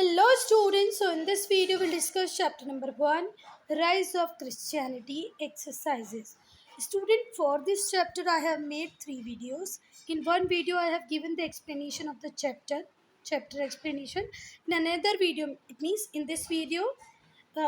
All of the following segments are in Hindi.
Hello students, so in this video we'll discuss chapter number 1, Rise of Christianity exercises. Student, for this chapter I have made 3 videos. In one video I have given the explanation of the chapter explanation. In another video, it means in this video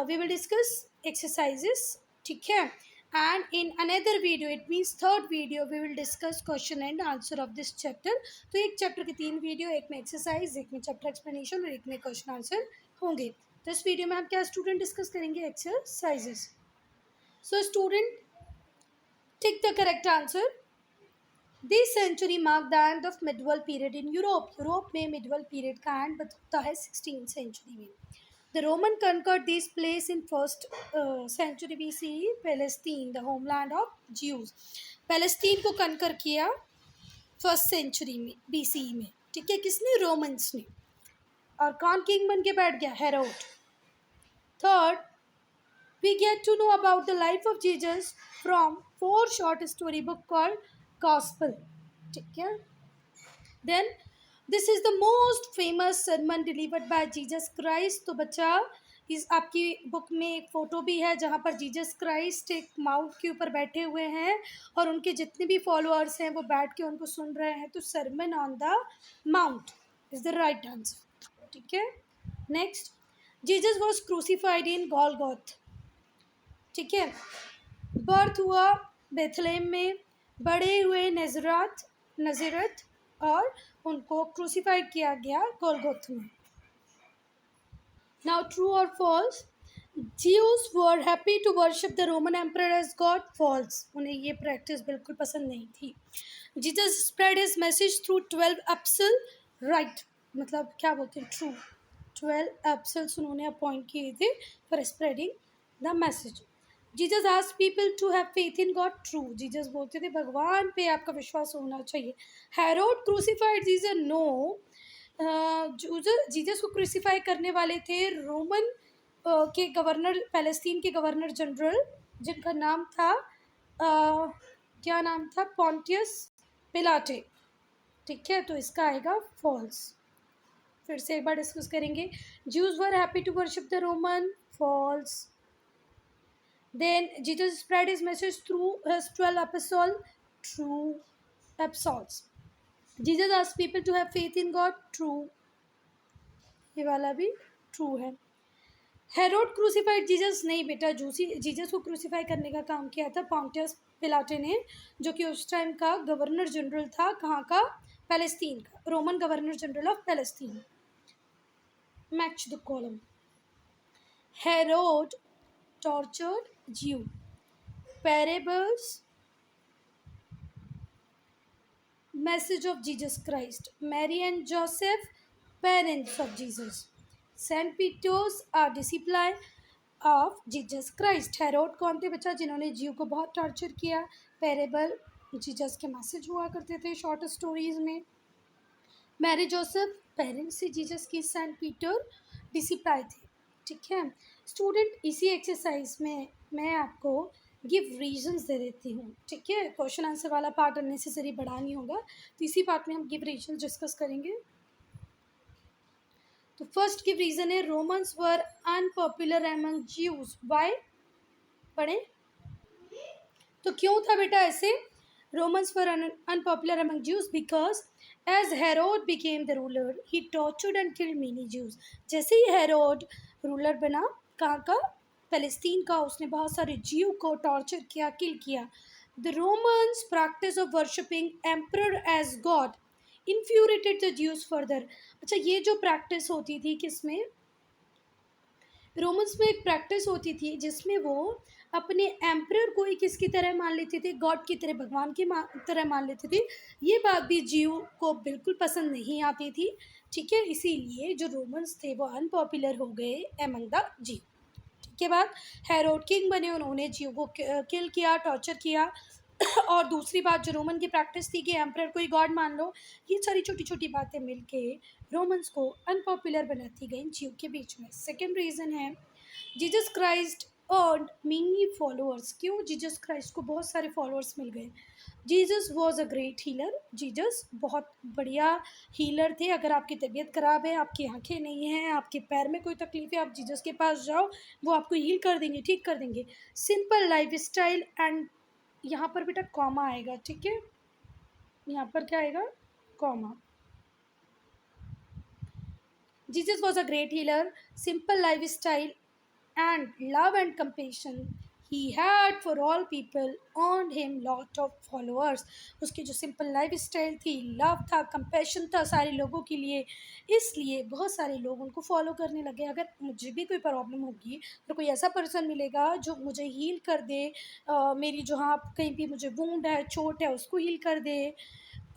we will discuss exercises, ठीक है? And in another video, it means third video, we will discuss question and answer of this chapter. तो एक चैप्टर के 3 वीडियो, एक में एक्सरसाइज, एक में चैप्टर एक्सप्लेनेशन और एक में क्वेश्चन आंसर होंगे. तो इस वीडियो में हम क्या स्टूडेंट डिस्कस करेंगे? Exercises. So student, tick the correct answer. This century mark the end of medieval period in Europe. Europe में मिडवल पीरियड का एंड बताता है 16th सेंचुरी में. The Roman conquered this place in first century BCE, Palestine, the homeland of Jews. Palestine को कनकर किया फर्स्ट सेंचुरी में BCE में. ठीक है, किसने? रोमन्स ने. और कौन किंग बन के बैठ गया? Herod. Third, we get to know about the life of Jesus from 4 short story book called Gospel. ठीक है. Then this is the most famous sermon delivered by Jesus Christ. तो बच्चा, इस आपकी बुक में एक फ़ोटो भी है जहाँ पर जीसस क्राइस्ट एक माउंट के ऊपर बैठे हुए हैं और उनके जितने भी फॉलोअर्स हैं वो बैठ के उनको सुन रहे हैं. तो sermon on the mount is the right answer. ठीक है. Next, Jesus was crucified in Golgotha. ठीक है. बर्थ हुआ बेथलेम में, बड़े हुए नजरत और उनको क्रूसीफाइड किया गया गोलगोथ में. नाउ ट्रू और false. Jews were happy to worship the Roman emperor as god. False, उन्हें ये प्रैक्टिस बिल्कुल पसंद नहीं थी. Jesus spread his message through 12 episode. Right, मतलब क्या बोलते हैं? ट्रू. 12 एपिसोड्स उन्होंने अपॉइंट किए थे for spreading the message. Jesus asked people to have faith in God. True. Jesus बोलते थे भगवान पे आपका विश्वास होना चाहिए. Herod crucified Jesus. No. Jesus को क्रूसीफाई करने वाले थे रोमन के गवर्नर, पैलेस्टीन के गवर्नर जनरल, जिनका नाम था क्या नाम था? Pontius Pilate. ठीक है. तो इसका आएगा फॉल्स. फिर से एक बार डिस्कस करेंगे. Jews were happy to worship the Roman. False. Then Jesus spread his message through his 12 apostles. True. Apostles. Jesus asked people to have faith in God. True. ये वाला भी ट्रू है. Herod crucified Jesus. नहीं बेटा, जीसस को क्रूसीफाई करने का काम किया था पॉन्टियस पिलाटे ने, जो कि उस टाइम का गवर्नर जनरल था. कहाँ का? पैलेस्टीन का. Roman governor general of Palestine. Match the column. Herod tortured Jew. Parables, message of Jesus Christ. Mary and Joseph, parents of Jesus. Saint Peter's are disciple of Jesus Christ. Herod कौन थे बच्चा? जिन्होंने जीव को बहुत टॉर्चर किया. पैरेबल जीसस के मैसेज हुआ करते थे शॉर्ट स्टोरीज में. मैरी जोसेफ पेरेंट्स से जीसस की. सेंट पीटर डिसिप्लाई थे. ठीक है. स्टूडेंट, इसी एक्सरसाइज में मैं आपको गिव रीजंस दे देती हूँ. ठीक है. क्वेश्चन आंसर वाला पार्ट अननेसेसरी बढ़ा नहीं होगा, तो इसी पार्ट में हम गिव रीजंस डिस्कस करेंगे. तो फर्स्ट गिव रीजन है रोमन्स वर अनपॉपुलर एमंग ज्यूज. वाई? पढ़ें. तो क्यों था बेटा ऐसे? Romans were unpopular among Jews because as Herod became the ruler, he tortured and killed many Jews. जैसे ही हेरोड रूलर बना, कहाँ का? पैलेस्टीन का, उसने बहुत सारे जीव को टॉर्चर किया, किल किया. The Romans practice of worshipping emperor as God infuriated the Jews further. अच्छा, ये जो प्रैक्टिस होती थी किसमें? रोमन्स में एक प्रैक्टिस होती थी जिसमें वो अपने एम्परर को ही किसकी तरह मान लेते थे? गॉड की तरह, भगवान की तरह मान लेते थे. ये बात भी जीव को बिल्कुल पसंद नहीं आती थी. ठीक है. इसीलिए जो रोमन्स थे वो अनपॉपुलर हो गए एमंग द जीव. ठीक है. बात, हेरोड किंग बने, उन्होंने जीव को किल किया, टॉर्चर किया. और दूसरी बात, जो रोमन की प्रैक्टिस थी कि एम्परर को ही गॉड मान लो. ये सारी छोटी छोटी बातें मिलके रोमन्स को अनपॉपुलर बनाती गई जीव के बीच में. सेकेंड रीज़न है Jesus Christ earned many followers. क्यों? जीसस क्राइस्ट को बहुत सारे फॉलोअर्स मिल गए. Jesus was a great healer, Jesus बहुत बढ़िया हीलर थे। अगर आपकी तबीयत ख़राब है, आपकी आंखें नहीं हैं, आपके पैर में कोई तकलीफ है, आप जीसस के पास जाओ, वो आपको हील कर देंगे, ठीक कर देंगे। सिंपल लाइफ स्टाइल एंड यहाँ पर बेटा कॉमा आएगा, ठीक है, यहाँ पर क्या आएगा, comma. Jesus was a great healer, simple lifestyle, and love and compassion he had for all people earned him lot of followers. उसकी जो सिंपल लाइफ स्टाइल थी, लव था, कंपैशन था सारे लोगों के लिए, इसलिए बहुत सारे लोग उनको फॉलो करने लगे। अगर मुझे भी कोई प्रॉब्लम होगी तो कोई ऐसा पर्सन मिलेगा जो मुझे हील कर दे, मेरी जो हाँ कहीं भी मुझे वुंड है, चोट है, उसको हील कर दे,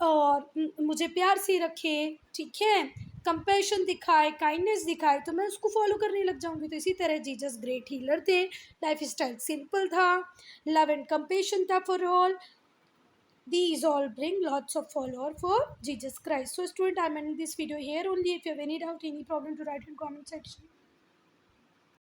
और मुझे प्यार से रखे, ठीक है, कंपैशन दिखाए, काइंडनेस दिखाए, तो मैं उसको फॉलो करने लग जाऊंगी। तो इसी तरह जीसस ग्रेट हीलर थे, लाइफ स्टाइल सिंपल था, लव एंड कंपैशन था for all, these all bring lots of follower for Jesus Christ. So student, I'm ending this video here only. If you have any doubt, any problem, to write in comment section.